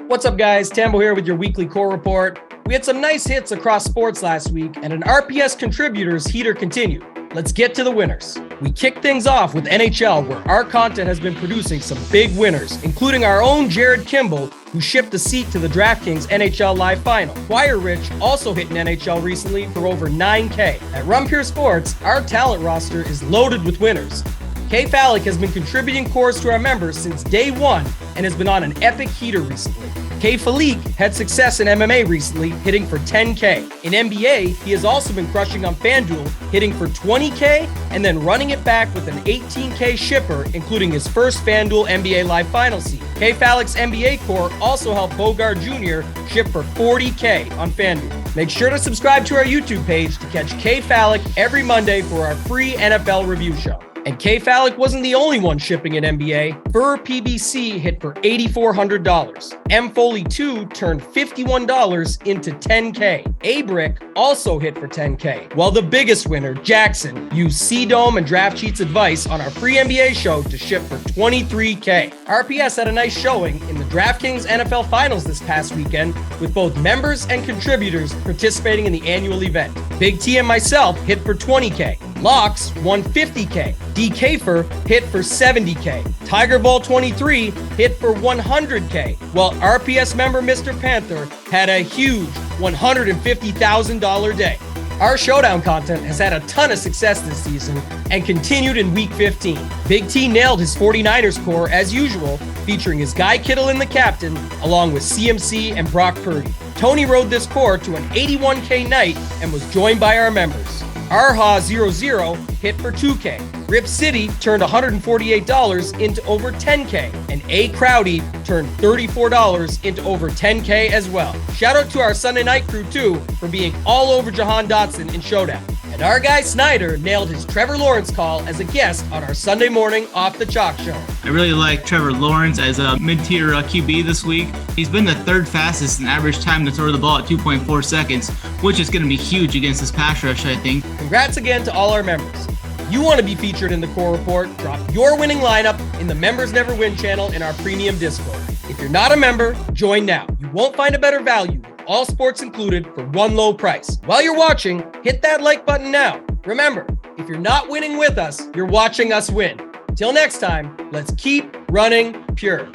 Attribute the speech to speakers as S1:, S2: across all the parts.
S1: What's up, guys? Tambo here with your weekly core report. We had some nice hits across sports last week, and an RPS contributors heater continued. Let's get to the winners. We kick things off with NHL, where our content has been producing some big winners, including our own Jared Kimball, who shipped a seat to the DraftKings NHL Live Final. Choir Rich also hit an NHL recently for over $9K. At Rum Pure Sports, our talent roster is loaded with winners. K Falik has been contributing cores to our members since day one and has been on an epic heater recently. K Falik had success in MMA recently, hitting for $10K. In NBA, he has also been crushing on FanDuel, hitting for $20K and then running it back with an $18K shipper, including his first FanDuel NBA Live Final seat. K Falik's NBA core also helped Bogart Jr. ship for $40K on FanDuel. Make sure to subscribe to our YouTube page to catch K Falik every Monday for our free NFL review show. And K Falik wasn't the only one shipping in NBA. Fur PBC hit for $8,400. M Foley 2 turned $51 into $10K. A-Brick also hit for $10K. While the biggest winner, Jackson, used C-Dome and Draft Cheats advice on our free NBA show to ship for $23K. RPS had a nice showing in the DraftKings NFL Finals this past weekend, with both members and contributors participating in the annual event. BigT and myself hit for $20K. Locks won $50K. D. Kafer hit for $70K. Tiger Ball 23 hit for $100K, while RPS member Mr. Panther had a huge $150,000 day. Our Showdown content has had a ton of success this season and continued in Week 15. Big T nailed his 49ers core as usual, featuring his Guy Kittle in the captain, along with CMC and Brock Purdy. Tony rode this core to an 81K night and was joined by our members. Arha 00 hit for $2K. Rip City turned $148 into over $10K. And A. Crowdy turned $34 into over $10K as well. Shout out to our Sunday night crew too for being all over Jahan Dotson in Showdown. And our guy Snyder nailed his Trevor Lawrence call as a guest on our Sunday morning Off the Chalk show.
S2: I really like Trevor Lawrence as a mid-tier QB this week. He's been the third fastest in average time to throw the ball at 2.4 seconds, which is going to be huge against this pass rush, I think.
S1: Congrats again to all our members. If you want to be featured in the core report, drop your winning lineup in the Members Never Win channel in our premium Discord. If you're not a member, join now. You won't find a better value, all sports included, for one low price. While you're watching, hit that like button now. Remember, if you're not winning with us, you're watching us win. Till next time, let's keep running pure.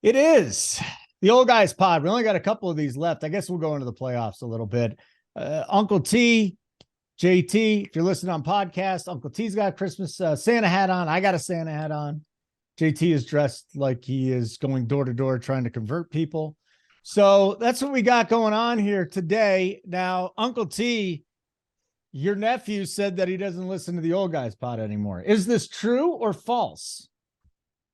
S3: It is the Old Guys Pod. We only got a couple of these left. I guess we'll go into the playoffs a little bit. Uncle T, JT, if you're listening on podcast, Uncle T's got a Christmas Santa hat on. I got a Santa hat on. JT is dressed like he is going door to door trying to convert people. So that's what we got going on here today. Now, Uncle T, your nephew said that he doesn't listen to the Old Guys Pod anymore. Is this true or false?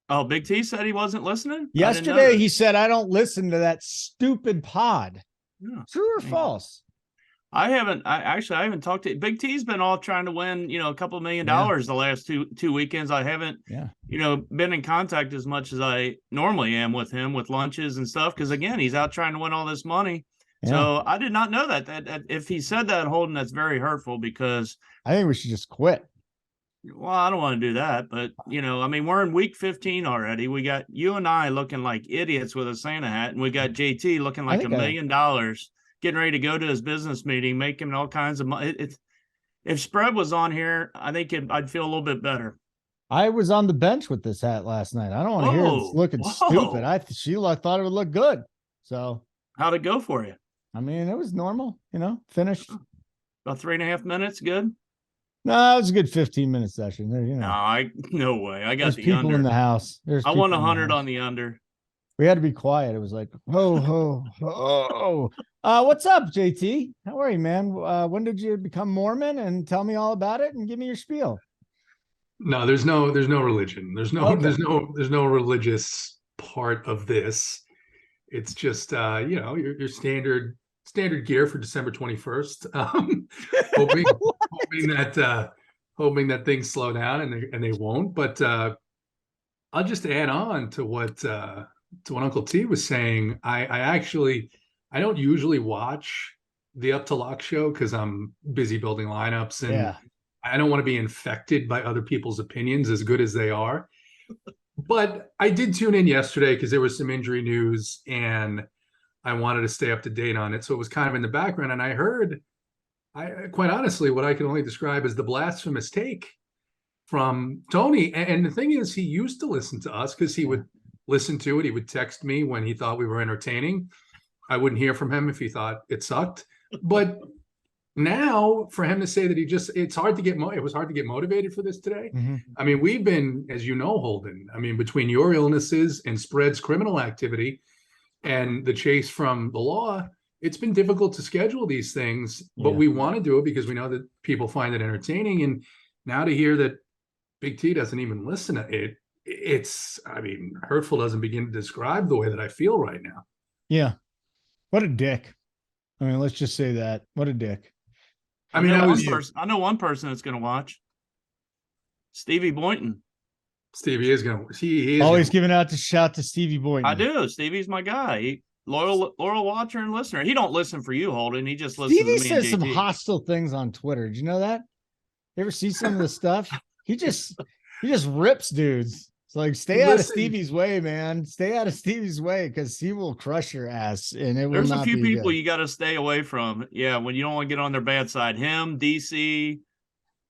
S4: Oh, Big T said he wasn't listening?
S3: Yesterday, he said, I don't listen to that stupid pod.
S4: Yeah.
S3: True or false?
S4: I haven't talked to Big T's been all trying to win, a couple $1 million the last two weekends. I haven't, been in contact as much as I normally am with him with lunches and stuff. Cause again, he's out trying to win all this money. Yeah. So I did not know that if he said that, Holden, that's very hurtful because
S3: I think we should just quit.
S4: Well, I don't want to do that, but we're in week 15 already. We got you and I looking like idiots with a Santa hat, and we got JT looking like $1 million, getting ready to go to his business meeting, making all kinds of money. If Spread was on here, I think I'd feel a little bit better.
S3: I was on the bench with this hat last night. I don't want to hear it's looking stupid. Sheila thought it would look good. So
S4: how'd it go for you?
S3: I mean, it was normal, finished.
S4: About 3.5 minutes. Good.
S3: No, it was a good 15-minute session. There,
S4: No way. I got
S3: There's
S4: the
S3: people
S4: under.
S3: In the house.
S4: I won 100 on the under.
S3: We had to be quiet. It was like, ho. What's up, JT? How are you, man? When did you become Mormon? And tell me all about it and give me your spiel.
S5: No, there's no religion. There's no religious part of this. It's just your standard gear for December 21st. Hoping that things slow down and they won't. But I'll just add on to what Uncle T was saying. I don't usually watch the Up to Lock show because I'm busy building lineups and I don't want to be infected by other people's opinions, as good as they are. But I did tune in yesterday because there was some injury news and I wanted to stay up to date on it. So it was kind of in the background. And I heard, quite honestly, what I can only describe as the blasphemous take from Tony. And the thing is, he used to listen to us because he would listen to it. He would text me when he thought we were entertaining. I wouldn't hear from him if he thought it sucked. But now for him to say that it was hard to get motivated for this today.
S3: Mm-hmm.
S5: I mean, we've been, as you know, Holden, I mean, between your illnesses and Spread's criminal activity and the chase from the law, it's been difficult to schedule these things, but we want to do it because we know that people find it entertaining. And now to hear that Big T doesn't even listen to it, it's, I mean, hurtful doesn't begin to describe the way that I feel right now.
S3: Yeah. What a dick. I mean, let's just say that. What a dick.
S4: I mean, I know one person that's going to watch. Stevie Boynton.
S5: Stevie is going to. He is
S3: always giving out the shout to Stevie Boynton.
S4: I do. Stevie's my guy. Loyal watcher and listener. He don't listen for you, Holden. He just listens.
S3: Stevie
S4: to me
S3: says some hostile things on Twitter. Did you know that? You ever see some of the stuff? He just rips dudes. It's like, stay out of Stevie's way, man. Stay out of Stevie's way because he will crush your ass. And it will
S4: There's
S3: not
S4: a few
S3: be
S4: people
S3: good.
S4: you got to stay away from. Yeah, when you don't want to get on their bad side. Him, DC,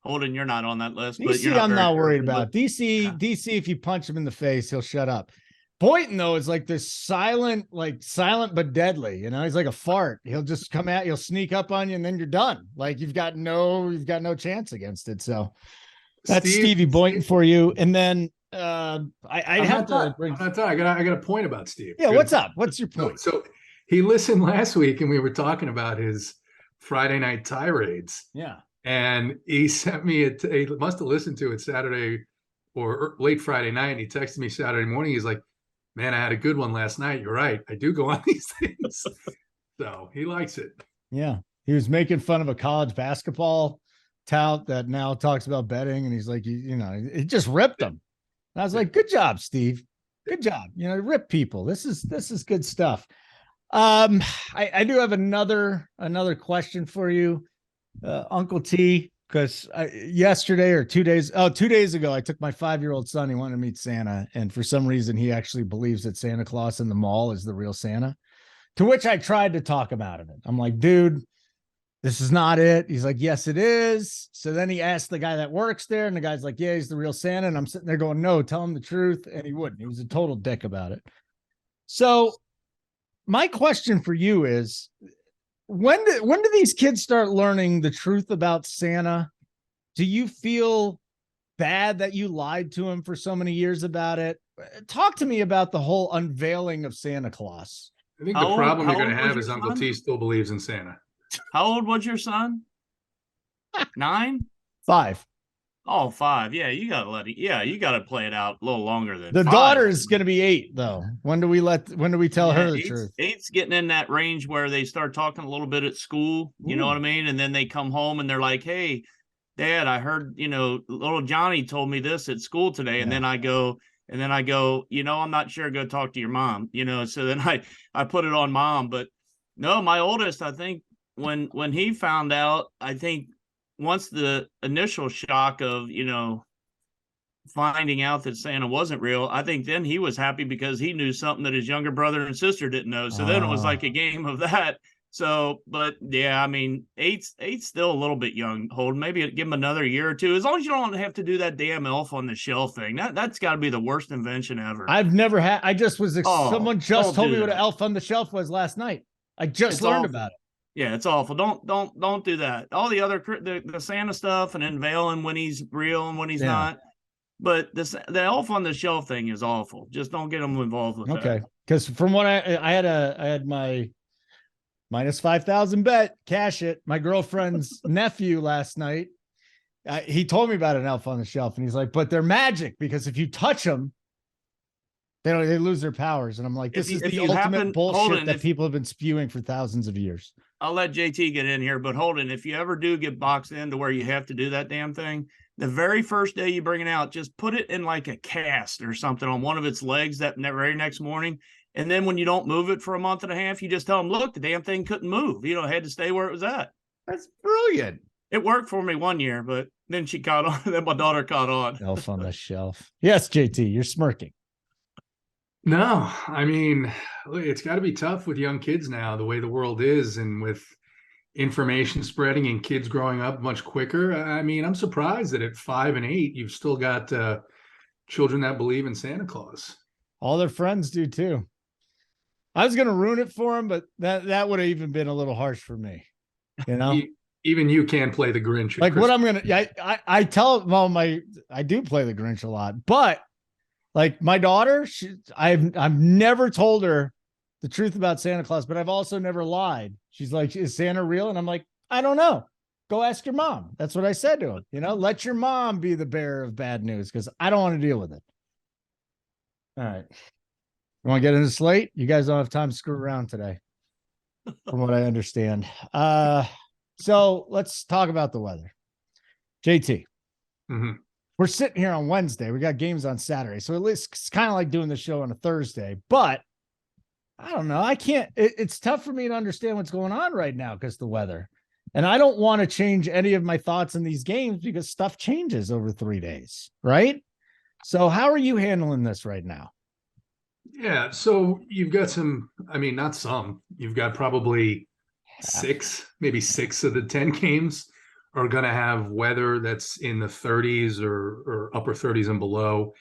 S4: Holden, you're not on that list. But
S3: DC, I'm not worried about. DC, if you punch him in the face, he'll shut up. Boynton, though, is like this silent but deadly. You know, he's like a fart. He'll just come out, he'll sneak up on you, and then you're done. Like you've got no chance against it. So that's Stevie Boynton for you. And then I got
S5: a point about Steve.
S3: Yeah, what's up? What's your point?
S5: So he listened last week and we were talking about his Friday night tirades.
S3: Yeah.
S5: And he sent me he must have listened to it Saturday or late Friday night. And he texted me Saturday morning. He's like, man, I had a good one last night. You're right. I do go on these things. So he likes it.
S3: Yeah. He was making fun of a college basketball tout that now talks about betting. And he's like, he just ripped them. And I was like, good job, Steve. Good job. Rip people. This is good stuff. I do have another question for you, Uncle T, because yesterday or 2 days ago, I took my 5-year-old son. He wanted to meet Santa. And for some reason, he actually believes that Santa Claus in the mall is the real Santa, to which I tried to talk him out of it. I'm like, dude, this is not it. He's like, yes, it is. So then he asked the guy that works there, and the guy's like, yeah, he's the real Santa. And I'm sitting there going, no, tell him the truth. And he wouldn't. He was a total dick about it. So my question for you is, when do these kids start learning the truth about Santa? Do you feel bad that you lied to him for so many years about it? Talk to me about the whole unveiling of Santa Claus.
S5: I think the problem you're going to have is Uncle T still believes in Santa.
S4: How old was your son? 9?
S3: 5.
S4: Oh, 5. Yeah, you gotta you gotta play it out a little longer than
S3: the
S4: 5.
S3: Daughter is gonna be 8 though. When do we tell her the truth?
S4: 8's getting in that range where they start talking a little bit at school, you know what I mean? And then they come home and they're like, hey, Dad, I heard, little Johnny told me this at school today. And then I go, I'm not sure, go talk to your mom, so then I put it on Mom. But no, my oldest, I think, when he found out, I think once the initial shock of, finding out that Santa wasn't real, I think then he was happy because he knew something that his younger brother and sister didn't know. So then it was like a game of that. So, but yeah, I mean, 8's still a little bit young, Holden. Maybe give him another year or two, as long as you don't have to do that damn elf on the shelf thing. That's got to be the worst invention ever.
S3: I've never had. I just was. Someone just told me what an elf on the shelf was last night. I just learned about it.
S4: Yeah, it's awful. Don't do that. All the other the Santa stuff and unveiling when he's real and when he's not. But the elf on the shelf thing is awful. Just don't get them involved with that.
S3: Okay, because from what I had my minus 5,000 bet, cash it. My girlfriend's nephew last night, he told me about an elf on the shelf, and he's like, "But they're magic because if you touch them, they lose their powers." And I'm like, "This is the ultimate bullshit that people have been spewing for thousands of years."
S4: I'll let JT get in here, but Holden, if you ever do get boxed into where you have to do that damn thing, the very first day you bring it out, just put it in like a cast or something on one of its legs that very next morning. And then when you don't move it for a month and a half, you just tell them, look, the damn thing couldn't move. It had to stay where it was at.
S3: That's brilliant.
S4: It worked for me one year, but then she caught on. Then my daughter caught on.
S3: Elf on the shelf. Yes, JT, you're smirking.
S5: No, I mean, it's got to be tough with young kids now, the way the world is, and with information spreading and kids growing up much quicker. I mean, I'm surprised that at 5 and 8, you've still got children that believe in Santa Claus.
S3: All their friends do too. I was going to ruin it for them, but that would have even been a little harsh for me. You know,
S5: even you can't play the Grinch.
S3: Like what I'm going to, I tell, well, I do play the Grinch a lot, but like my daughter, I've never told her the truth about Santa Claus, but I've also never lied. She's like, is Santa real? And I'm like, I don't know. Go ask your mom. That's what I said to him. You know, let your mom be the bearer of bad news because I don't want to deal with it. All right. You want to get into slate? You guys don't have time to screw around today, from what I understand. So let's talk about the weather. JT.
S5: Mm-hmm.
S3: We're sitting here on Wednesday. We got games on Saturday. So at least it's kind of like doing the show on a Thursday, but I don't know. I can't, it's tough for me to understand what's going on right now because the weather. And I don't want to change any of my thoughts in these games because stuff changes over 3 days, right? So how are you handling this right now?
S5: Yeah, so you've got some, I mean, not some, you've got probably maybe 6 of the 10 games are going to have weather that's in the 30s or upper 30s and below.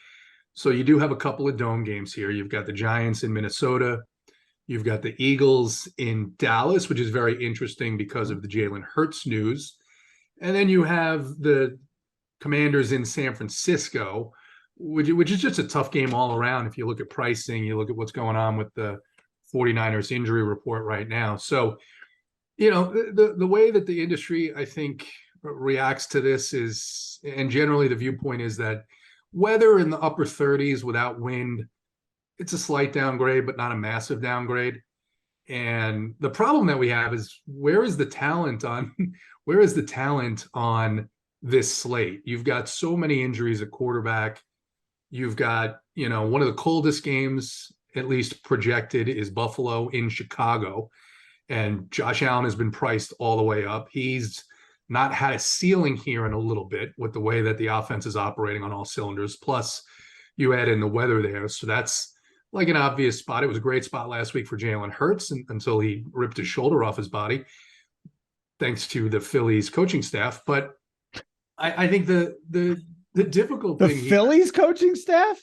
S5: So you do have a couple of dome games here. You've got the Giants in Minnesota. You've got the Eagles in Dallas, which is very interesting because of the Jalen Hurts news. And then you have the Commanders in San Francisco, which is just a tough game all around. If you look at pricing, you look at what's going on with the 49ers injury report right now. So, you know, the way that the industry, I think, reacts to this is, and generally the viewpoint is that weather in the upper 30s without wind, it's a slight downgrade, but not a massive downgrade. And the problem that we have is where is the talent on this slate? You've got so many injuries at quarterback. You've got, you know, one of the coldest games, at least projected, is Buffalo in Chicago. And Josh Allen has been priced all the way up. He's not had a ceiling here in a little bit with the way that the offense is operating on all cylinders. Plus, you add in the weather there. So that's like an obvious spot. It was a great spot last week for Jalen Hurts until he ripped his shoulder off his body, thanks to the Phillies coaching staff. But I think the difficult thing,
S3: the Phillies coaching staff?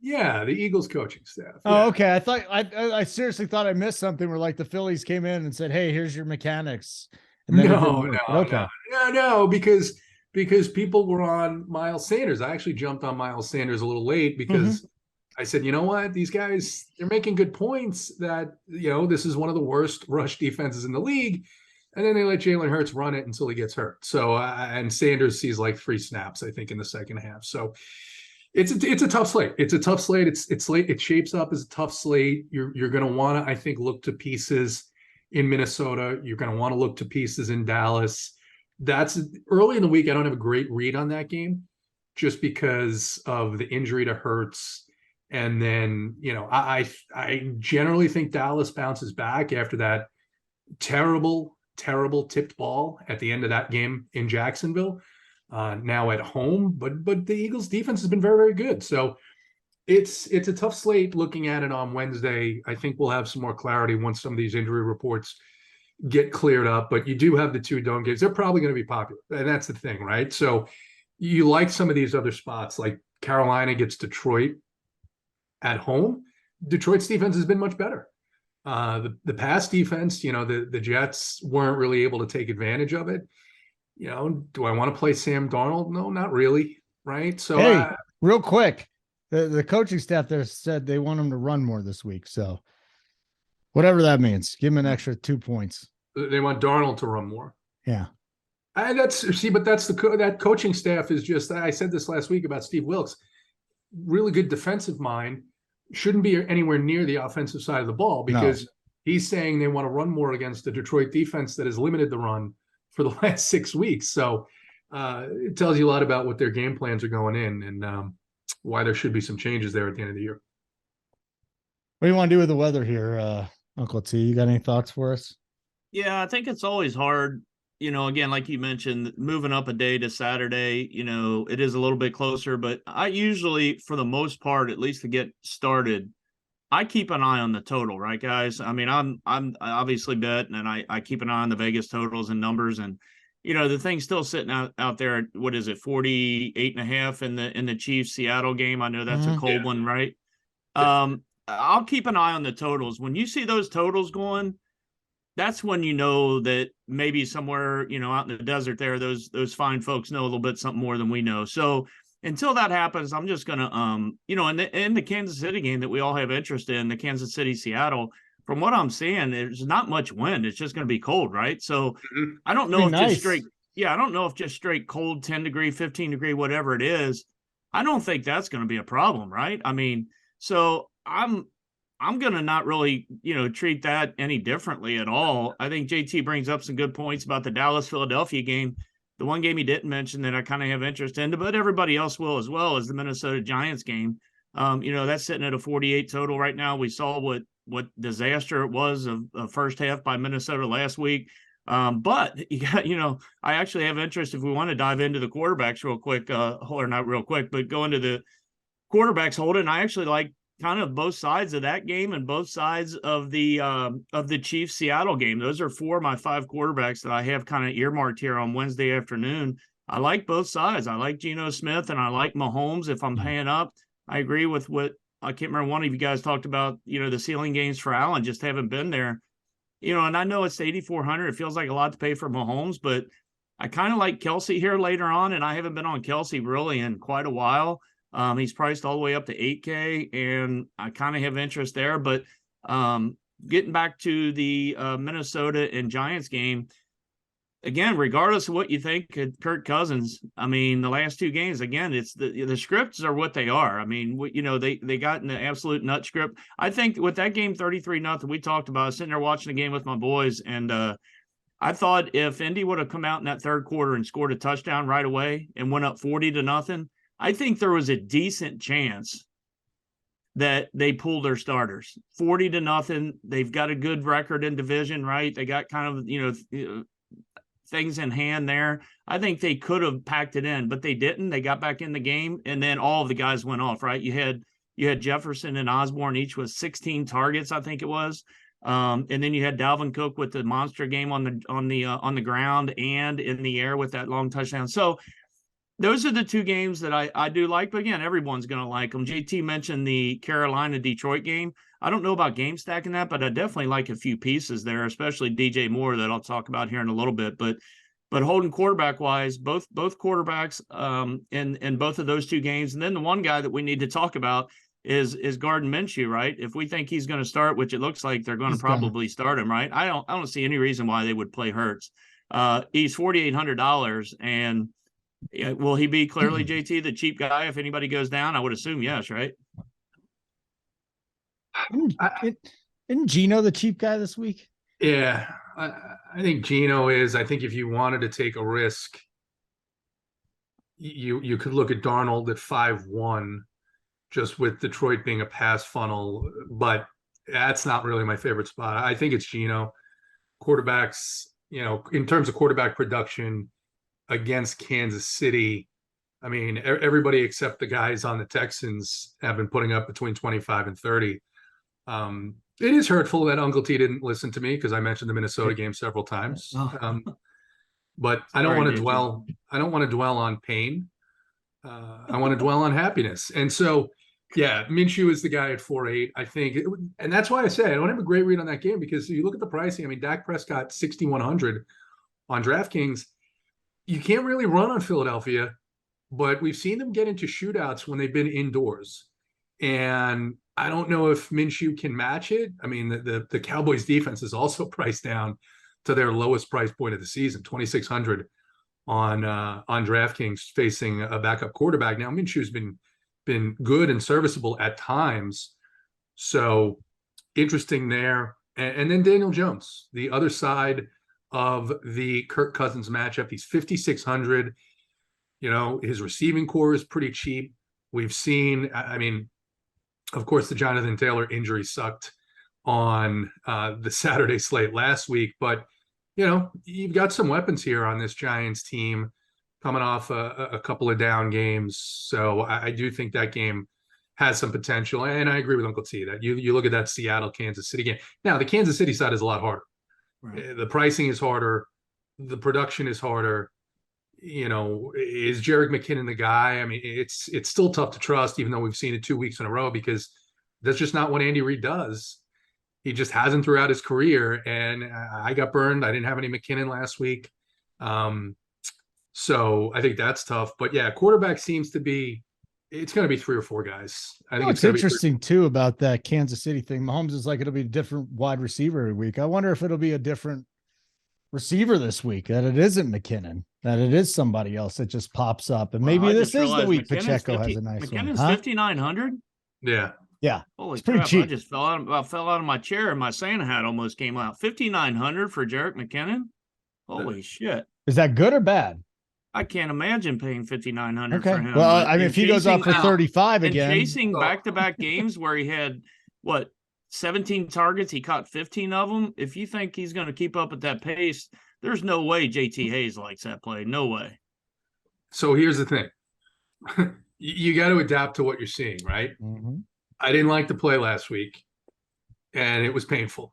S5: Yeah, the Eagles coaching staff.
S3: Oh, okay. I thought I seriously thought I missed something where like the Phillies came in and said, "Hey, here's your mechanics." And then
S5: no, because people were on Miles Sanders. I actually jumped on Miles Sanders a little late because I said, you know what, these guys, they're making good points that, you know, this is one of the worst rush defenses in the league. And then they let Jalen Hurts run it until he gets hurt. So, and Sanders sees like 3 snaps, I think, in the second half. So it's a tough slate. It's a tough slate. It shapes up as a tough slate. You're going to want to, I think, look to pieces in Minnesota. You're going to want to look to pieces in Dallas. That's early in the week. I don't have a great read on that game just because of the injury to Hurts. And then, you know, I generally think Dallas bounces back after that terrible tipped ball at the end of that game in Jacksonville, now at home. But the Eagles defense has been very, very good. So it's a tough slate looking at it on Wednesday. I think we'll have some more clarity once some of these injury reports get cleared up. But you do have the 2 dome games. They're probably going to be popular. And that's the thing, right? So you like some of these other spots, like Carolina gets Detroit at home. Detroit's defense has been much better. The pass defense, you know, the Jets weren't really able to take advantage of it. You know, do I want to play Sam Darnold? No, not really. Right. So,
S3: hey, real quick, the coaching staff there said they want him to run more this week. So whatever that means, give him an extra 2 points.
S5: They want Darnold to run more.
S3: Yeah.
S5: But that's that coaching staff is just, I said this last week about Steve Wilks, really good defensive mind, shouldn't be anywhere near the offensive side of the ball because he's saying they want to run more against the Detroit defense that has limited the run for the last 6 weeks. So it tells you a lot about what their game plans are going in and why there should be some changes there at the end of the year.
S3: What do you want to do with the weather here, Uncle T? You got any thoughts for us?
S4: Yeah, I think it's always hard. You know, again, like you mentioned, moving up a day to Saturday, you know, it is a little bit closer, but I usually, for the most part, at least to get started, I keep an eye on the total, right, guys? I mean, I'm obviously betting, and I keep an eye on the Vegas totals and numbers, and the thing's still sitting out there. What is it, 48.5 in the Chiefs Seattle game? I know that's a cold one, right? I'll keep an eye on the totals. When you see those totals going, that's when you know that maybe somewhere, out in the desert there, those fine folks know a little bit something more than we know. So until that happens, I'm just going to, in the Kansas City game that we all have interest in, the Kansas City, Seattle, from what I'm seeing, there's not much wind. It's just going to be cold, right? So I don't know if I don't know if just straight cold, 10 degree, 15 degree, whatever it is, I don't think that's going to be a problem, right? I mean, so I'm going to not really, treat that any differently at all. I think JT brings up some good points about the Dallas-Philadelphia game. The one game he didn't mention that I kind of have interest in, but everybody else will as well, is the Minnesota Giants game. That's sitting at a 48 total right now. We saw what disaster it was of first half by Minnesota last week. But you got, I actually have interest if we want to dive into the quarterbacks real quick, or not real quick, but go into the quarterbacks, Holden. I actually like kind of both sides of that game and both sides of the Chiefs Seattle game. Those are 4 of my 5 quarterbacks that I have kind of earmarked here on Wednesday afternoon. I like both sides. I like Geno Smith and I like Mahomes if I'm paying up. I agree with what I can't remember, one of you guys talked about, the ceiling games for Allen just haven't been there. And I know it's 8,400. It feels like a lot to pay for Mahomes, but I kind of like Kelsey here later on, and I haven't been on Kelsey really in quite a while. He's priced all the way up to 8K, and I kind of have interest there. But getting back to the Minnesota and Giants game, again, regardless of what you think of Kirk Cousins, I mean, the last 2 games, again, it's the scripts are what they are. I mean, they got in the absolute nut script. I think with that game 33-0, we talked about, sitting there watching the game with my boys, and I thought if Indy would have come out in that third quarter and scored a touchdown right away and went up 40-0, I think there was a decent chance that they pull their starters. 40-0. They've got a good record in division, right? They got kind of, things in hand there. I think they could have packed it in, but they didn't. They got back in the game, and then all of the guys went off, right? You had Jefferson and Osborne each with 16 targets, I think it was. And then you had Dalvin Cook with the monster game on the ground and in the air with that long touchdown. So those are the 2 games that I do like, but again, everyone's going to like them. JT mentioned the Carolina-Detroit game. I don't know about game stacking that, but I definitely like a few pieces there, especially DJ Moore that I'll talk about here in a little bit. But holding quarterback-wise, both quarterbacks in both of those 2 games. And then the one guy that we need to talk about is Gardner Minshew, right? If we think he's going to start, which it looks like they're going to probably start him, right? I don't see any reason why they would play Hurts. He's $4,800, and will he be clearly, JT, the cheap guy if anybody goes down? I would assume yes, right?
S3: Isn't Geno the cheap guy this week?
S5: Yeah, I think Geno is. I think if you wanted to take a risk, you could look at Darnold at 5-1, just with Detroit being a pass funnel. But that's not really my favorite spot. I think it's Geno. Quarterbacks, in terms of quarterback production against Kansas City, I mean, everybody except the guys on the Texans have been putting up between 25 and 30. It is hurtful that Uncle T didn't listen to me because I mentioned the Minnesota game several times. But I don't want to dwell. I don't want to dwell on pain. I want to dwell on happiness. And so, yeah, Minshew is the guy at 4.8. I think, and that's why I say I don't have a great read on that game, because you look at the pricing. I mean, Dak Prescott 6,100 on DraftKings. You can't really run on Philadelphia, but we've seen them get into shootouts when they've been indoors. And I don't know if Minshew can match it. I mean, the Cowboys defense is also priced down to their lowest price point of the season, 2,600 on DraftKings, facing a backup quarterback. Now, Minshew's been good and serviceable at times. So interesting there. And then Daniel Jones, the other side of the Kirk Cousins matchup. He's 5,600. His receiving core is pretty cheap. We've seen, I mean, of course, the Jonathan Taylor injury sucked on the Saturday slate last week, but you've got some weapons here on this Giants team coming off a couple of down games. So I do think that game has some potential. And I agree with Uncle T that you look at that Seattle, Kansas City game. Now, the Kansas City side is a lot harder. Right. The pricing is harder. The production is harder. You know, is Jerick McKinnon the guy? I mean, it's still tough to trust, even though we've seen it 2 weeks in a row, because that's just not what Andy Reid does. He just hasn't throughout his career. And I got burned. I didn't have any McKinnon last week. So I think that's tough. But yeah, quarterback seems to be, it's going to be 3 or 4 guys. I think
S3: it's interesting too about that Kansas City thing. Mahomes is like, it'll be a different wide receiver every week. I wonder if it'll be a different receiver this week, that it isn't McKinnon, that it is somebody else that just pops up. And maybe this is the week Pacheco has a nice
S4: McKinnon's
S3: one.
S4: 5,900.
S5: Yeah.
S3: Yeah.
S4: Holy
S3: pretty
S4: crap.
S3: cheap.
S4: I just fell out of my chair and my Santa hat almost came out. 5,900 for Jerick McKinnon. Holy shit.
S3: Is that good or bad?
S4: I can't imagine paying 5,900 for him.
S3: Well, I mean, if he goes up for 35 again,
S4: and chasing back-to-back games where he had 17 targets, he caught 15 of them. If you think he's going to keep up at that pace, there's no way JT Hayes likes that play. No way.
S5: So here's the thing. You got to adapt to what you're seeing, right?
S3: Mm-hmm.
S5: I didn't like the play last week, and it was painful.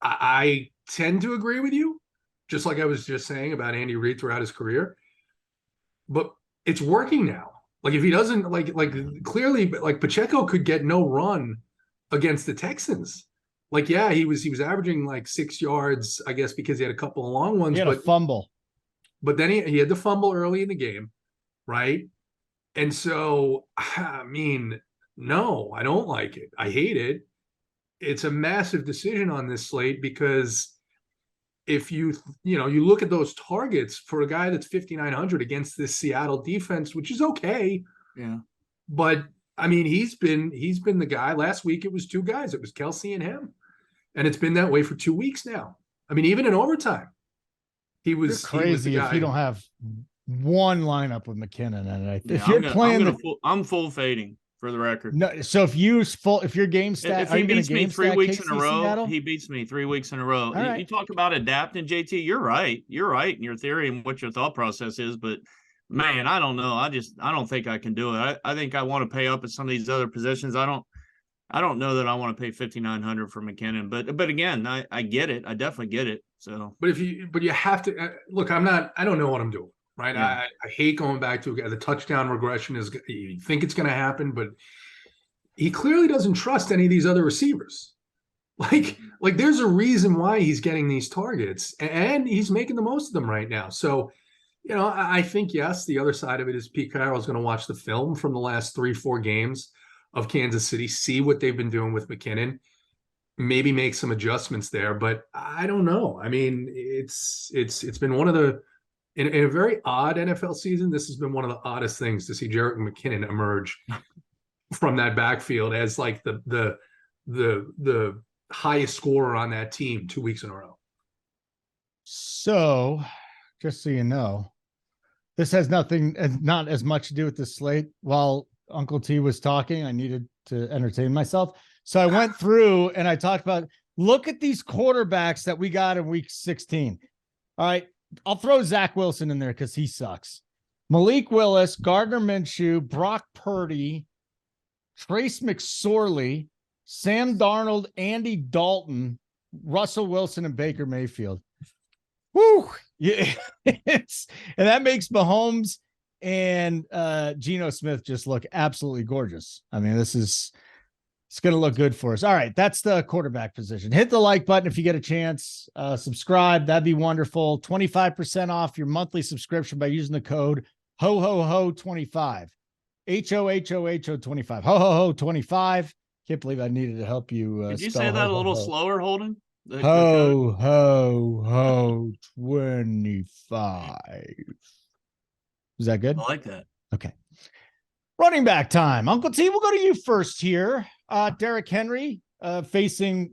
S5: I tend to agree with you, just like I was just saying about Andy Reid throughout his career. But it's working now. Like, if he doesn't, clearly, like, Pacheco could get no run against the Texans. Like, yeah, he was averaging like 6 yards, I guess, because he had a couple of long ones.
S3: He had a fumble. But
S5: then he had the fumble early in the game, right? And so, I mean, no, I don't like it. I hate it. It's a massive decision on this slate, because if you look at those targets for a guy that's 5,900 against this Seattle defense, which is okay.
S4: Yeah.
S5: But I mean, he's been the guy. Last week it was 2 guys. It was Kelsey and him. And it's been that way for 2 weeks now. I mean, even in overtime, he was
S3: crazy if you don't have one lineup with McKinnon in it. If you're playing,
S4: I'm full fading, for the record.
S3: No, so if your game stat,
S4: if he beats me 3 weeks in a row, he beats me 3 weeks in a row.
S3: Right.
S4: You talk about adapting, JT. You're right. You're right in your theory and what your thought process is, but man, I don't know. I don't think I can do it. I think I want to pay up at some of these other positions. I don't know that I want to pay 5,900 for McKinnon, but again, I get it. I definitely get it. So,
S5: but you have to look. I don't know what I'm doing. Right. Yeah. I hate going back to the touchdown regression. You think it's going to happen, but he clearly doesn't trust any of these other receivers. Like there's a reason why he's getting these targets, and he's making the most of them right now. So, I think, yes, the other side of it is Pete Carroll is going to watch the film from the last 3-4 games of Kansas City, see what they've been doing with McKinnon, maybe make some adjustments there. But I don't know. I mean, it's been one of the, in a very odd NFL season, this has been one of the oddest things to see Jerick McKinnon emerge from that backfield as like the highest scorer on that team 2 weeks in a row.
S3: So, just so you know, this has not as much to do with the slate. While Uncle T was talking, I needed to entertain myself. So I went through and I talked about, look at these quarterbacks that we got in week 16. All right. I'll throw Zach Wilson in there because he sucks. Malik Willis, Gardner Minshew, Brock Purdy, Trace McSorley, Sam Darnold, Andy Dalton, Russell Wilson, and Baker Mayfield. Woo! Yeah, and that makes Mahomes and Geno Smith just look absolutely gorgeous. I mean, it's going to look good for us. All right, that's the quarterback position. Hit the like button if you get a chance. Subscribe. That'd be wonderful. 25% off your monthly subscription by using the code HOHOHO25. HOHOHO25. HOHOHO25. Can't believe I needed to help you.
S4: Did you say that a little slower, Holden?
S3: Ho, ho, ho, 25. Is that good?
S4: I like that.
S3: Okay. Running back time. Uncle T, we'll go to you first here. Derrick Henry facing,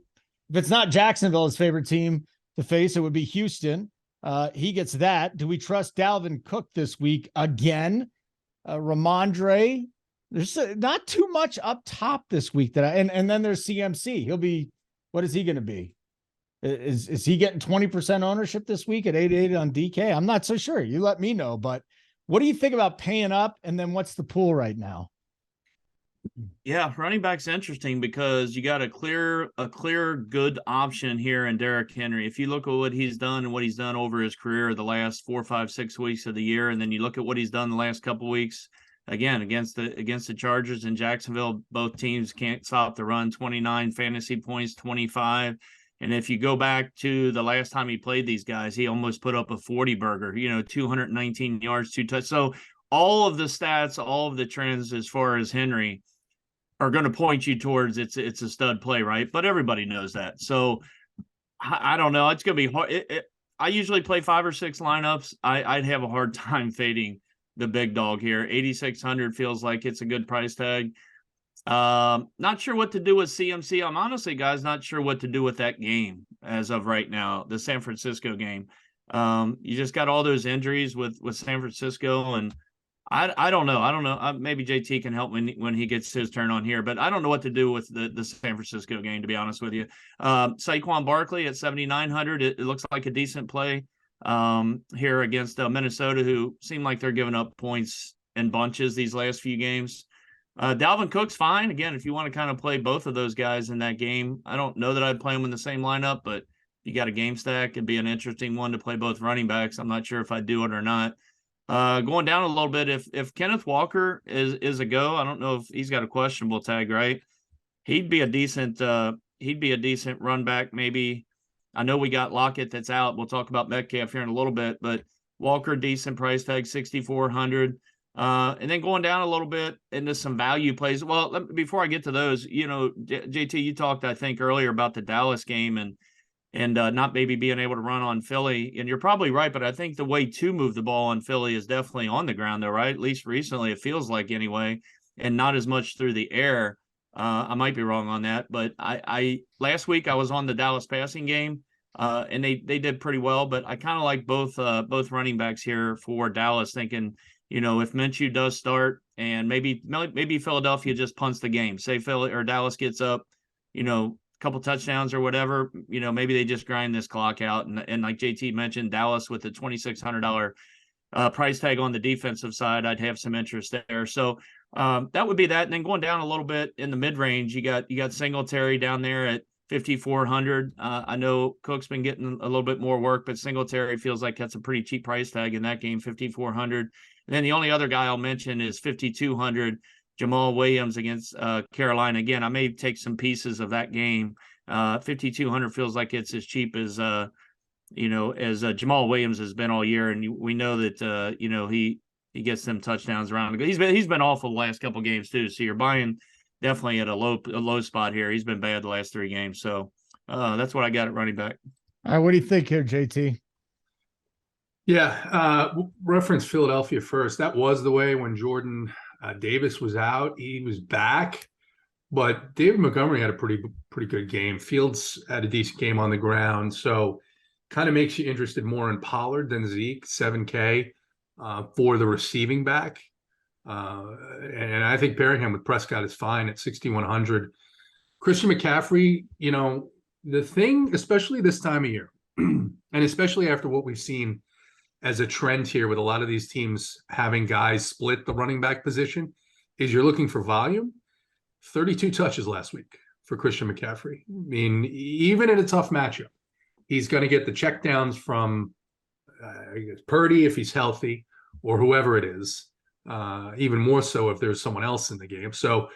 S3: if it's not Jacksonville, his favorite team to face, it would be Houston. He gets that. Do we trust Dalvin Cook this week again? Ramondre, there's not too much up top this week and then there's CMC. He'll be, what is he going to be? Is he getting 20% ownership this week at 8.8 on DK? I'm not so sure. You let me know, but what do you think about paying up? And then what's the pool right now?
S4: Yeah, running back's interesting because you got a clear good option here in Derrick Henry. If you look at what he's done and what he's done over his career the last 4, 5, 6 weeks of the year, and then you look at what he's done the last couple of weeks, again against the Chargers in Jacksonville, both teams can't stop the run. 29 fantasy points, 25. And if you go back to the last time he played these guys, he almost put up a 40 burger, 219 yards, 2 touchdowns. So all of the stats, all of the trends as far as Henry are going to point you towards it's a stud play, right? But everybody knows that. So I don't know. It's going to be hard. I usually play 5 or 6 lineups. I'd have a hard time fading the big dog here. 8,600 feels like it's a good price tag. Not sure what to do with CMC. I'm honestly, guys, not sure what to do with that game as of right now, the San Francisco game. You just got all those injuries with San Francisco, and I don't know. Maybe JT can help when he gets his turn on here, but I don't know what to do with the San Francisco game, to be honest with you. Saquon Barkley at 7,900. It looks like a decent play here against Minnesota, who seem like they're giving up points in bunches these last few games. Dalvin Cook's fine. Again, if you want to kind of play both of those guys in that game, I don't know that I'd play them in the same lineup, but you got a game stack, it'd be an interesting one to play both running backs. I'm not sure if I'd do it or not. Going down a little bit, if Kenneth Walker is a go, I don't know if he's got a questionable tag, right? He'd be a decent run back, maybe. I know we got Lockett that's out. We'll talk about Metcalf here in a little bit, but Walker, decent price tag, 6,400. And then going down a little bit into some value plays. Well, before I get to those, JT, you talked, I think, earlier about the Dallas game and not maybe being able to run on Philly. And you're probably right, but I think the way to move the ball on Philly is definitely on the ground, though, right? At least recently, it feels like anyway, and not as much through the air. I might be wrong on that, but I last week I was on the Dallas passing game, and they did pretty well. But I kind of like both running backs here for Dallas, thinking, if Minshew does start and maybe Philadelphia just punts the game, say Philly or Dallas gets up, couple touchdowns or whatever, maybe they just grind this clock out. And like JT mentioned, Dallas with the $2,600 price tag on the defensive side, I'd have some interest there. So that would be that. And then going down a little bit in the mid range, you got Singletary down there at 5,400. I know Cook's been getting a little bit more work, but Singletary feels like that's a pretty cheap price tag in that game, 5,400. And then the only other guy I'll mention is 5,200. Jamal Williams against Carolina. Again, I may take some pieces of that game. 5,200 feels like it's as cheap as Jamal Williams has been all year, and we know that he gets them touchdowns around. He's been awful the last couple of games too. So you're buying definitely at a low spot here. He's been bad the last 3 games. So that's what I got at running back.
S3: All right, what do you think here, JT?
S5: Yeah, reference Philadelphia first. That was the way when Jordan Davis was out. He was back, but David Montgomery had a pretty good game. Fields had a decent game on the ground, so kind of makes you interested more in Pollard than Zeke. 7K for the receiving back, and I think pairing him with Prescott is fine at 6,100. Christian McCaffrey, the thing, especially this time of year, and especially after what we've seen as a trend here with a lot of these teams having guys split the running back position, is you're looking for volume. 32 touches last week for Christian McCaffrey. I mean, even in a tough matchup, he's going to get the checkdowns from Purdy if he's healthy, or whoever it is, even more so if there's someone else in the game. So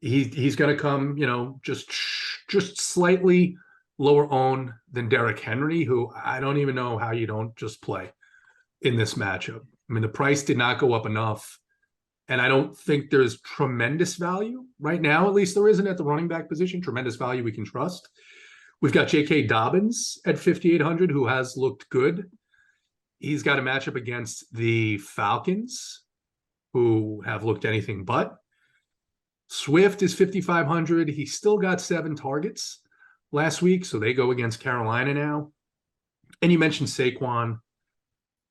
S5: he's going to come, just slightly lower owned than Derrick Henry, who I don't even know how you don't just play in this matchup. I mean, the price did not go up enough, and I don't think there's tremendous value right now. At least there isn't at the running back position. Tremendous value we can trust. We've got J.K. Dobbins at 5,800, who has looked good. He's got a matchup against the Falcons, who have looked anything but. Swift is 5,500. He still got 7 targets last week, so they go against Carolina now. And you mentioned Saquon,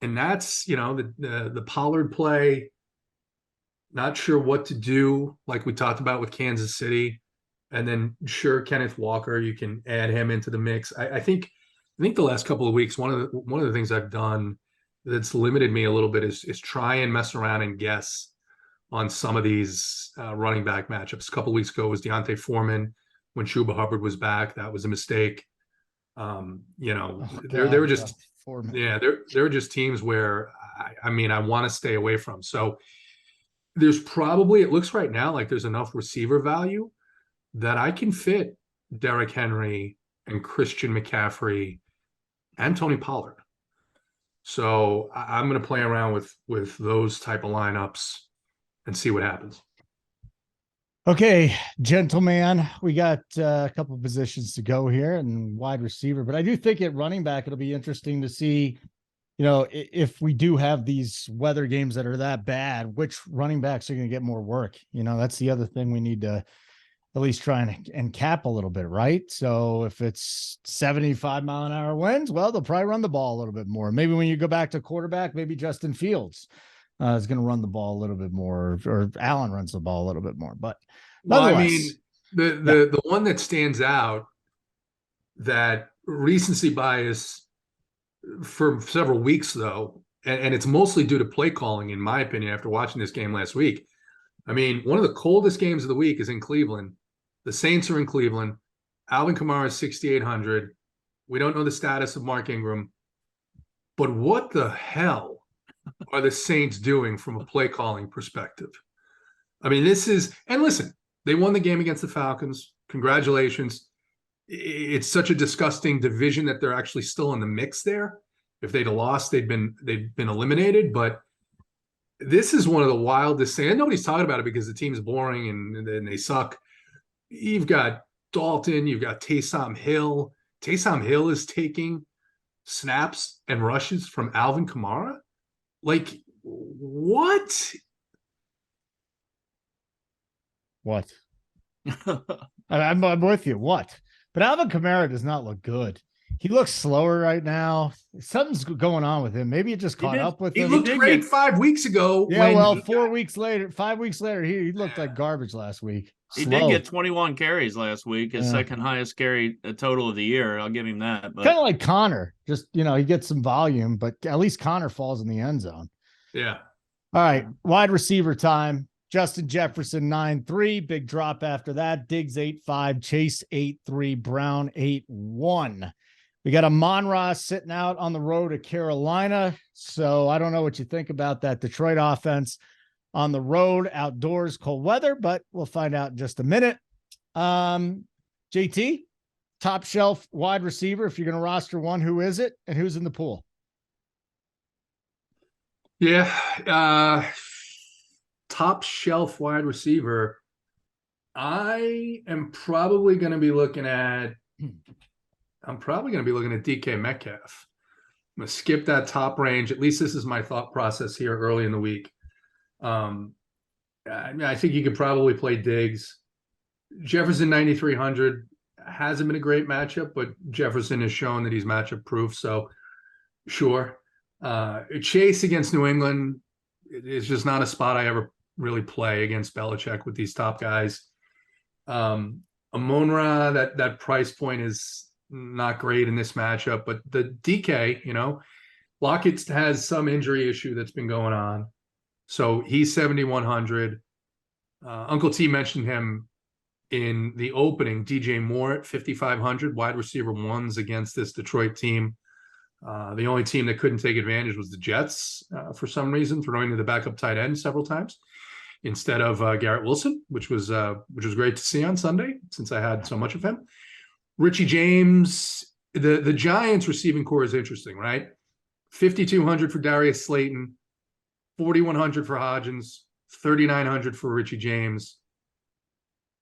S5: and that's the Pollard play. Not sure what to do, like we talked about with Kansas City, and then sure, Kenneth Walker, you can add him into the mix. I think the last couple of weeks, one of the things I've done that's limited me a little bit is try and mess around and guess on some of these running back matchups. A couple weeks ago was Deontay Foreman when Chuba Hubbard was back. That was a mistake. There were just there were just teams where I want to stay away from. So there's probably, it looks right now like there's enough receiver value that I can fit Derrick Henry and Christian McCaffrey and Tony Pollard. So I'm going to play around with those type of lineups and see what happens.
S3: Okay, gentlemen, we got a couple of positions to go here and wide receiver, but I do think at running back, it'll be interesting to see, if we do have these weather games that are that bad, which running backs are going to get more work. That's the other thing we need to at least try and cap a little bit, right? So if it's 75-mile-an-hour winds, well, they'll probably run the ball a little bit more. Maybe when you go back to quarterback, maybe Justin Fields is going to run the ball a little bit more, or Allen runs the ball a little bit more. But
S5: the one that stands out, that recency bias for several weeks though, and it's mostly due to play calling, in my opinion, after watching this game last week. One of the coldest games of the week is in Cleveland. The Saints are in Cleveland. Alvin Kamara is 6,800. We don't know the status of Mark Ingram, but what the hell are the Saints doing from a play calling perspective? This is, and listen, they won the game against the Falcons. Congratulations. It's such a disgusting division that they're actually still in the mix there. If they'd have lost, they'd been eliminated. But this is one of the wildest things. And nobody's talking about it because the team's boring and they suck. You've got Dalton, you've got Taysom Hill. Taysom Hill is taking snaps and rushes from Alvin Kamara. Like, what?
S3: What? I'm with you. What? But Alvin Kamara does not look good. He looks slower right now. Something's going on with him. Maybe it just caught up with him.
S5: He looked great 5 weeks ago.
S3: Yeah, 5 weeks later, he looked like garbage last week.
S4: He did get 21 carries last week, his second highest carry total of the year. I'll give him that. But
S3: kind of like Connor. Just, he gets some volume, but at least Connor falls in the end zone.
S5: Yeah.
S3: All right. Wide receiver time. Justin Jefferson, 9.3. Big drop after that. Diggs, 8.5. Chase, 8.3. Brown, 8.1. We got Amon-Ra sitting out on the road to Carolina. So I don't know what you think about that Detroit offense on the road, outdoors, cold weather, but we'll find out in just a minute. JT, top shelf wide receiver. If you're going to roster one, who is it and who's in the pool?
S5: Yeah. Top shelf wide receiver. I am probably going to be looking at DK Metcalf. I'm going to skip that top range. At least this is my thought process here early in the week. I think you could probably play Diggs. Jefferson, 9,300. Hasn't been a great matchup, but Jefferson has shown that he's matchup proof. So sure. Chase against New England is just not a spot I ever really play against Belichick with these top guys. Amon-Ra, that price point is not great in this matchup, but the DK, Lockett has some injury issue that's been going on. So he's 7,100. Uncle T mentioned him in the opening. DJ Moore at 5,500, wide receiver ones against this Detroit team. The only team that couldn't take advantage was the Jets for some reason, throwing to the backup tight end several times instead of Garrett Wilson, which was great to see on Sunday since I had so much of him. Richie James, the Giants receiving core is interesting, right? 5,200 for Darius Slayton, 4,100 for Hodgins, 3,900 for Richie James.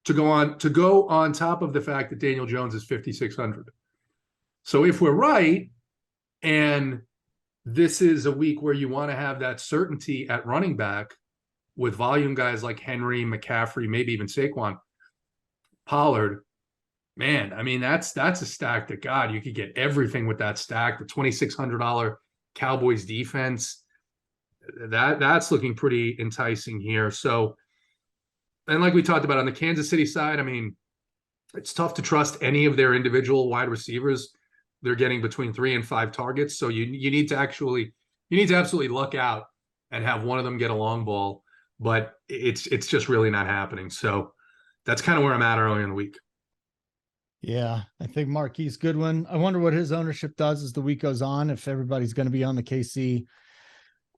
S5: To go on top of the fact that Daniel Jones is 5,600. So if we're right, and this is a week where you want to have that certainty at running back with volume guys like Henry, McCaffrey, maybe even Saquon, Pollard, man, that's a stack that, God, you could get everything with that stack. The $2,600 Cowboys defense, that's looking pretty enticing here. So, and like we talked about on the Kansas City side, it's tough to trust any of their individual wide receivers. They're getting between 3 and 5 targets. So you need to absolutely luck out and have one of them get a long ball. but it's just really not happening. So that's kind of where I'm at early in the week.
S3: Yeah, I think Marquise Goodwin. I wonder what his ownership does as the week goes on. If everybody's going to be on the KC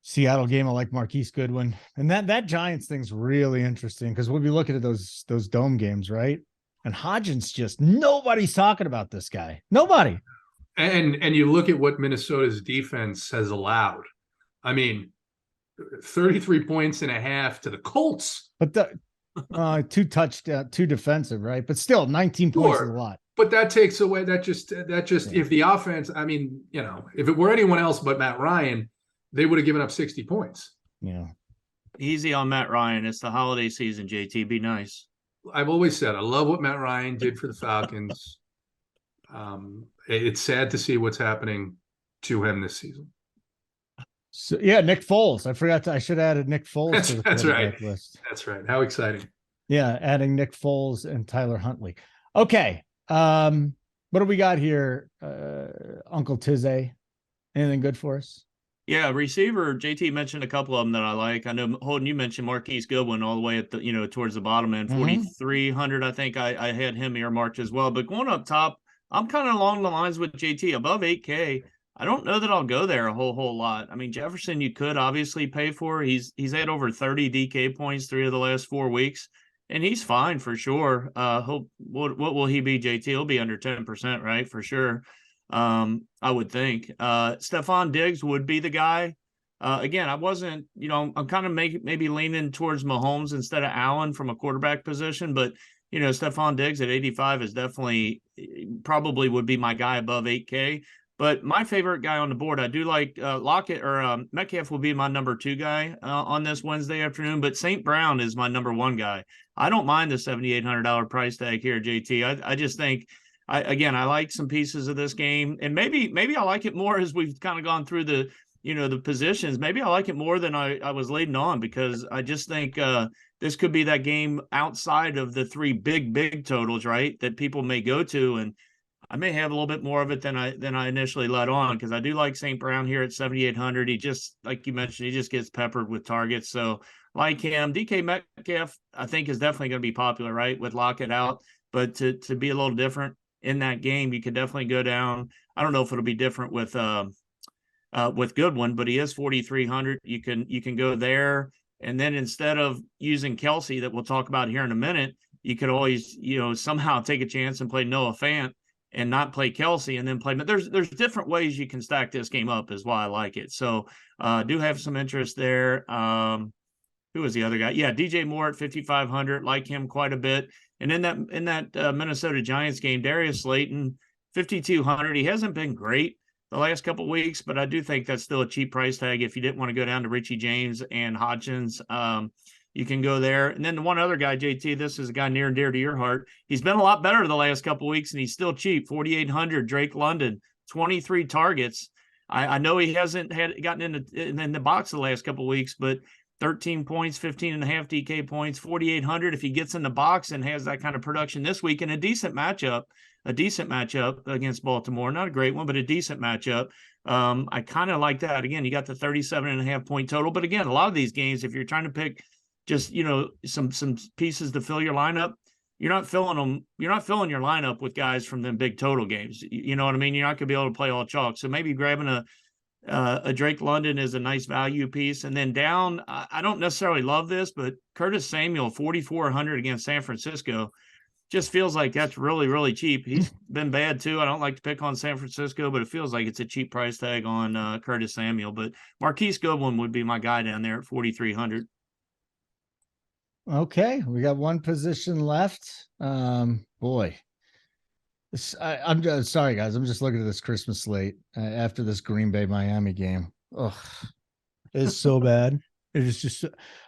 S3: Seattle game, I like Marquise Goodwin. And that Giants thing's really interesting because we'll be looking at those dome games, right? And Hodgins, just nobody's talking about this guy. Nobody.
S5: And you look at what Minnesota's defense has allowed. I mean, 33 points and a half to the Colts.
S3: But the two touchdowns, two defensive, right? But still 19 points is a lot.
S5: But that takes away that just if the offense, I mean, if it were anyone else but Matt Ryan, they would have given up 60 points.
S3: Yeah.
S4: Easy on Matt Ryan. It's the holiday season, JT. Be nice.
S5: I've always said I love what Matt Ryan did for the Falcons. It's sad to see what's happening to him this season.
S3: So yeah, Nick Foles. I should have added Nick Foles to the
S5: that's right.
S3: list.
S5: That's right. How exciting.
S3: Yeah, adding Nick Foles and Tyler Huntley. Okay. What do we got here? Uncle Tizay. Anything good for us?
S4: Yeah, receiver, JT mentioned a couple of them that I like. I know, Holden, you mentioned Marquise Goodwin all the way at the, towards the bottom end, 4,300. I think I had him earmarked as well. But going up top, I'm kind of along the lines with JT, above 8K. I don't know that I'll go there a whole lot. I mean, Jefferson, you could obviously pay for. He's had over 30 DK points 3 of the last 4 weeks, and he's fine for sure. What will he be, JT? He'll be under 10%, right? For sure. I would think. Stephon Diggs would be the guy. Again, I wasn't, I'm kind of maybe leaning towards Mahomes instead of Allen from a quarterback position, but Stephon Diggs at 85 is definitely probably would be my guy above 8K. But my favorite guy on the board, I do like Lockett or Metcalf will be my number 2 guy on this Wednesday afternoon. But St. Brown is my number 1 guy. I don't mind the $7,800 price tag here, JT. I just think, I like some pieces of this game, and maybe I like it more as we've kind of gone through the the positions. Maybe I like it more than I was leading on, because I just think this could be that game outside of the 3 big totals, right, that people may go to, and I may have a little bit more of it than I initially let on, because I do like St. Brown here at 7,800. He just, like you mentioned, he just gets peppered with targets. So like him, DK Metcalf, I think, is definitely going to be popular, right, with Lockett out. But to be a little different in that game, you could definitely go down. I don't know if it'll be different with Goodwin, but he is 4,300. You can go there. And then instead of using Kelsey, that we'll talk about here in a minute, you could always, somehow take a chance and play Noah Fant and not play Kelsey and then play. But there's different ways you can stack this game up, is why I like it. So do have some interest there. Who was the other guy? Yeah, DJ Moore at 5,500. Like him quite a bit. And in that Minnesota Giants game, Darius Slayton, 5,200. He hasn't been great the last couple of weeks, but I do think that's still a cheap price tag. If you didn't want to go down to Richie James and Hodgins, you can go there. And then the one other guy, JT, this is a guy near and dear to your heart. He's been a lot better the last couple of weeks, and he's still cheap. 4,800. Drake London, 23 targets. I know he hasn't gotten in the box the last couple of weeks, but 13 points, 15 and a half DK points, 4,800. If he gets in the box and has that kind of production this week in a decent matchup against Baltimore, not a great one, but a decent matchup. I kind of like that. Again, you got the 37 and a half point total. But again, a lot of these games, if you're trying to pick just, some pieces to fill your lineup, you're not filling your lineup with guys from them big total games. You know what I mean? You're not going to be able to play all chalk. So maybe grabbing a Drake London is a nice value piece. And then down, I don't necessarily love this, but Curtis Samuel, 4,400 against San Francisco, just feels like that's really, really cheap. He's been bad too. I don't like to pick on San Francisco, but it feels like it's a cheap price tag on Curtis Samuel. But Marquise Goodwin would be my guy down there at 4,300.
S3: Okay, we got one position left. Boy, I'm just sorry, guys. I'm just looking at this Christmas slate after this Green Bay Miami game. Ugh, it's so bad. It is just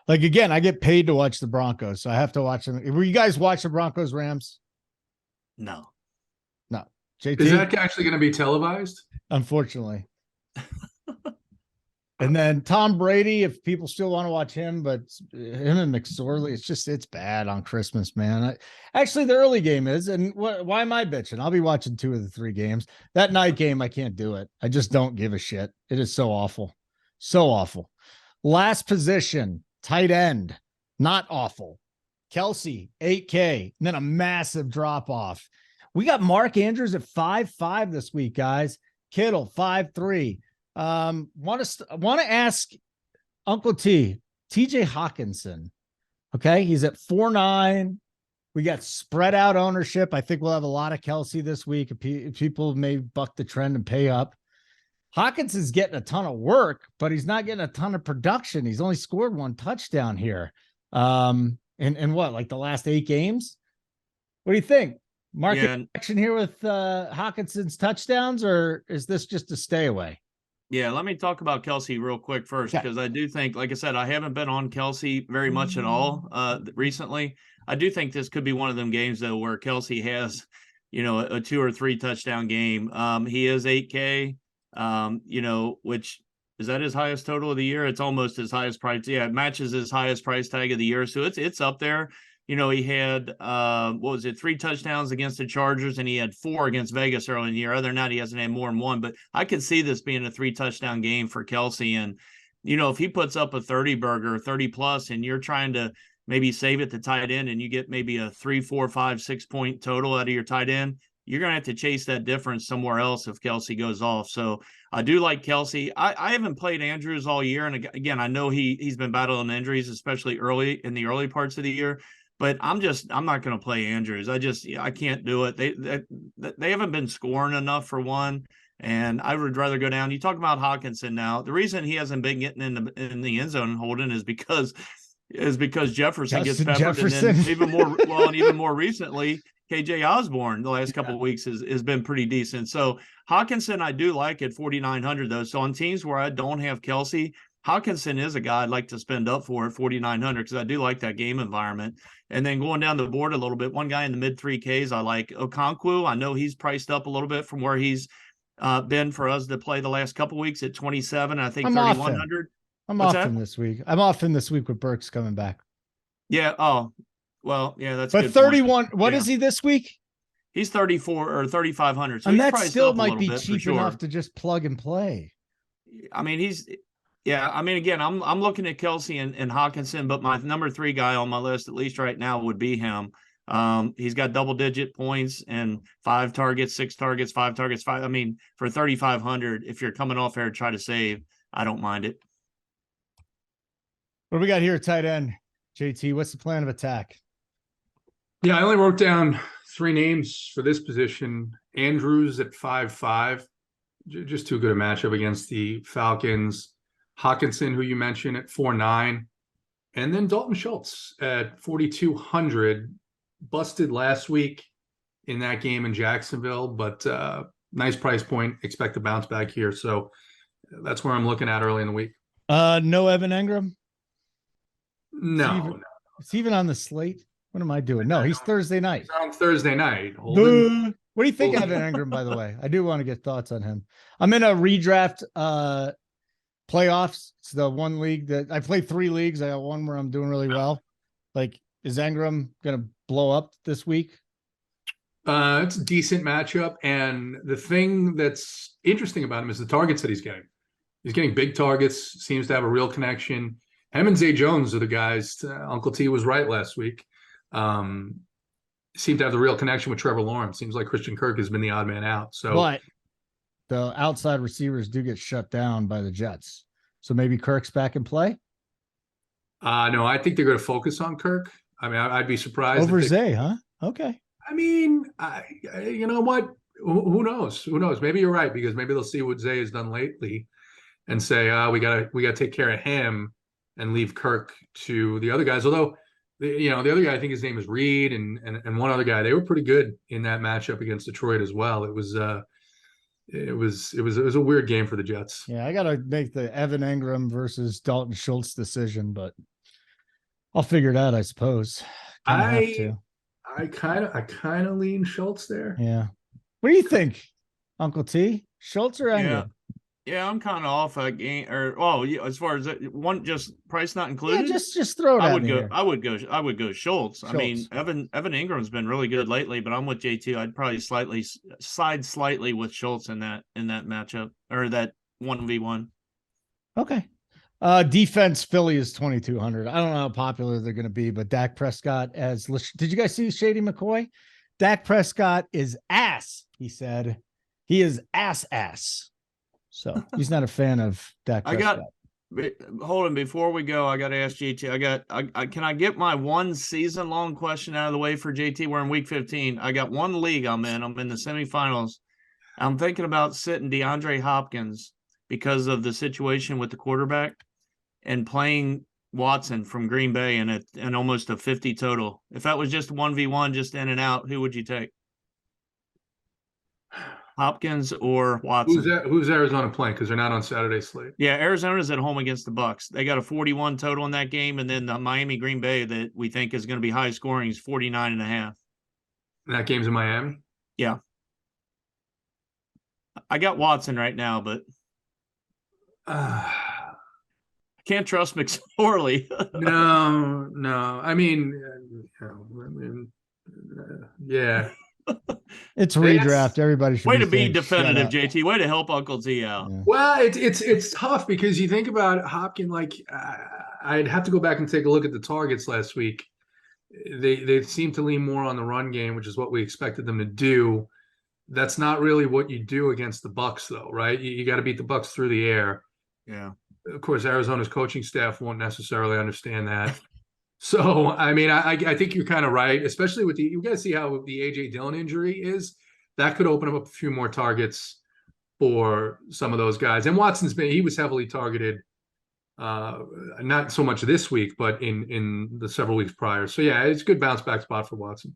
S3: like, again, I get paid to watch the Broncos, so I have to watch them. Will you guys watch the Broncos Rams?
S4: No.
S3: JT?
S5: Is that actually going to be televised?
S3: Unfortunately. And then Tom Brady, if people still want to watch him, but him and McSorley, it's bad on Christmas, man. Actually, the early game is, and why am I bitching? I'll be watching 2 of the 3 games. That night game, I can't do it. I just don't give a shit. It is so awful. So awful. Last position, tight end. not awful. Kelsey, 8K, and then a massive drop off. We got Mark Andrews at 5.5 this week, guys. Kittle, 5.3. Want to ask Uncle T, TJ Hawkinson. Okay, he's at 4.9. We got spread out ownership. I think we'll have a lot of Kelsey this week. People may buck the trend and pay up. Hawkinson's getting a ton of work, but he's not getting a ton of production. He's only scored 1 touchdown here. In what, like the last 8 games? What do you think? Market action here with Hawkinson's touchdowns, or is this just a stay away?
S4: Yeah, let me talk about Kelsey real quick first, because I do think, like I said, I haven't been on Kelsey very much at all recently. I do think this could be one of them games, though, where Kelsey has, a 2 or 3 touchdown game. He is 8K, which is that his highest total of the year? It's almost his highest price. Yeah, it matches his highest price tag of the year. So it's up there. He had 3 touchdowns against the Chargers, and he had 4 against Vegas early in the year. Other than that, he hasn't had more than 1. But I could see this being a 3 touchdown game for Kelsey. And, if he puts up a 30 burger, 30 plus, and you're trying to maybe save it to tight end, and you get maybe a 3, 4, 5, 6 point total out of your tight end, you're going to have to chase that difference somewhere else if Kelsey goes off. So I do like Kelsey. I haven't played Andrews all year. And again, I know he's been battling injuries, especially in the early parts of the year. But I'm not going to play Andrews. I can't do it. They haven't been scoring enough for one, and I would rather go down. You talk about Hawkinson now. The reason he hasn't been getting in the end zone, Holden, is because Jefferson gets peppered, and then even more recently, KJ Osborne the last couple of weeks has been pretty decent. So Hawkinson I do like at 4,900 though. So on teams where I don't have Kelsey, Hawkinson is a guy I'd like to spend up for at 4,900 because I do like that game environment. And then going down the board a little bit, one guy in the mid 3Ks I like, Okonkwo. I know he's priced up a little bit from where he's been for us to play the last couple of weeks at 27. I think 3,100.
S3: I'm off him this week. I'm off him this week with Burks coming back.
S4: Yeah. Oh, well, yeah, that's.
S3: But 31. What is he this week?
S4: He's 34 or 3,500. So
S3: and that still might be cheap enough to just plug and play.
S4: I mean, again, I'm looking at Kelsey and Hawkinson, but my number 3 guy on my list, at least right now, would be him. He's got double-digit points and 5 targets, 6 targets, 5 targets, 5. I mean, for 3,500, if you're coming off air to try to save, I don't mind it.
S3: What do we got here, tight end? JT, what's the plan of attack?
S5: Yeah, I only wrote down 3 names for this position. Andrews at 5.5, just too good a matchup against the Falcons. Hawkinson, who you mentioned, at 4.9, and then Dalton Schultz at 4,200. Busted last week in that game in Jacksonville, but nice price point. Expect to bounce back here, so that's where I'm looking at early in the week.
S3: No Evan Engram.
S5: No,
S3: it's even on the slate. What am I doing? No, he's Thursday night.
S5: He's on Thursday night.
S3: What do you think of Evan Engram, by the way? I do want to get thoughts on him. I'm in a redraft playoffs. It's the one league that I play 3 leagues. I got one where I'm doing really well. Like, is Engram going to blow up this week?
S5: It's a decent matchup. And the thing that's interesting about him is the targets that he's getting. He's getting big targets, seems to have a real connection. Him and Zay Jones are the guys. Uncle T was right last week. Seem to have the real connection with Trevor Lawrence. Seems like Christian Kirk has been the odd man out. So,
S3: but the outside receivers do get shut down by the Jets. So maybe Kirk's back in play?
S5: No, I think they're going to focus on Kirk. I mean, I'd be surprised.
S3: Over Zay, huh? Okay.
S5: I mean, you know what? Who knows? Who knows? Maybe you're right, because maybe they'll see what Zay has done lately and say, we gotta take care of him and leave Kirk to the other guys. Although, the other guy, I think his name is Reed, and one other guy, they were pretty good in that matchup against Detroit as well. It was a weird game for the Jets.
S3: Yeah, I got to make the Evan Engram versus Dalton Schultz decision, but I'll figure it out, I suppose.
S5: I kind of lean Schultz there.
S3: Yeah. What do you think, Uncle T? Schultz or Engram?
S4: Yeah, I'm kind of off a game, as far as one, just price not included.
S3: Yeah, just throw it out.
S4: I would go Schultz. I mean, Evan Ingram's been really good lately, but I'm with JT. I'd probably side slightly with Schultz in that matchup, or that 1v1.
S3: Okay. Defense, Philly is 2,200. I don't know how popular they're going to be, but Dak Prescott did you guys see Shady McCoy? Dak Prescott is ass, he said. He is ass. So he's not a fan of Dak Prescott.
S4: Holden, before we go, I got to ask JT. Can I get my one season long question out of the way for JT? We're in week 15. I got one league I'm in the semifinals. I'm thinking about sitting DeAndre Hopkins because of the situation with the quarterback and playing Watson from Green Bay and almost a 50 total. If that was just 1v1, just in and out, who would you take? Hopkins or Watson?
S5: Who's Arizona playing? Because they're not on Saturday slate.
S4: Yeah, Arizona's at home against the Bucks. They got a 41 total in that game, and then the Miami Green Bay that we think is going to be high scoring is 49.5.
S5: And that game's in Miami?
S4: Yeah. I got Watson right now, but I can't trust McSorley.
S5: No. I mean, yeah.
S3: It's redraft. Everybody should
S4: way to be definitive, JT. Way to help Uncle T out.
S5: Yeah. Well, it's tough because you think about Hopkins. Like I'd have to go back and take a look at the targets last week. They seem to lean more on the run game, which is what we expected them to do. That's not really what you do against the Bucks, though, right? You got to beat the Bucks through the air.
S4: Yeah.
S5: Of course, Arizona's coaching staff won't necessarily understand that. So, I mean, I think you're kind of right, especially with you got to see how the A.J. Dillon injury is. That could open up a few more targets for some of those guys. And he was heavily targeted, not so much this week, but in the several weeks prior. So, yeah, it's a good bounce back spot for Watson.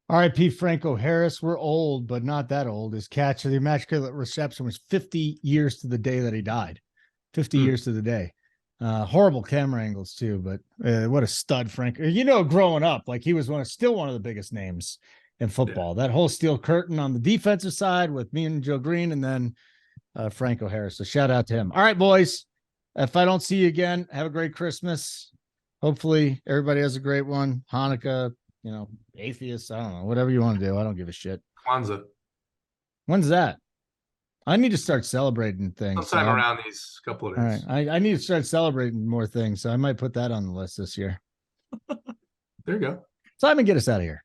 S3: R.I.P. Franco Harris. We're old, but not that old. His catch of the immaculate reception was 50 years to the day that he died. 50 years to the day. Horrible camera angles too, but what a stud, Franco. Growing up, like he was still one of the biggest names in football. Yeah. That whole steel curtain on the defensive side with me and Joe Green, and then Franco Harris. So shout out to him. All right, boys. If I don't see you again, have a great Christmas. Hopefully everybody has a great one. Hanukkah, atheists, I don't know, whatever you want to do. I don't give a shit.
S5: Kwanzaa.
S3: When's that? I need to start celebrating things.
S5: Sometime around these couple of days.
S3: All right. I need to start celebrating more things. So I might put that on the list this year.
S5: There you go.
S3: Simon, get us out of here.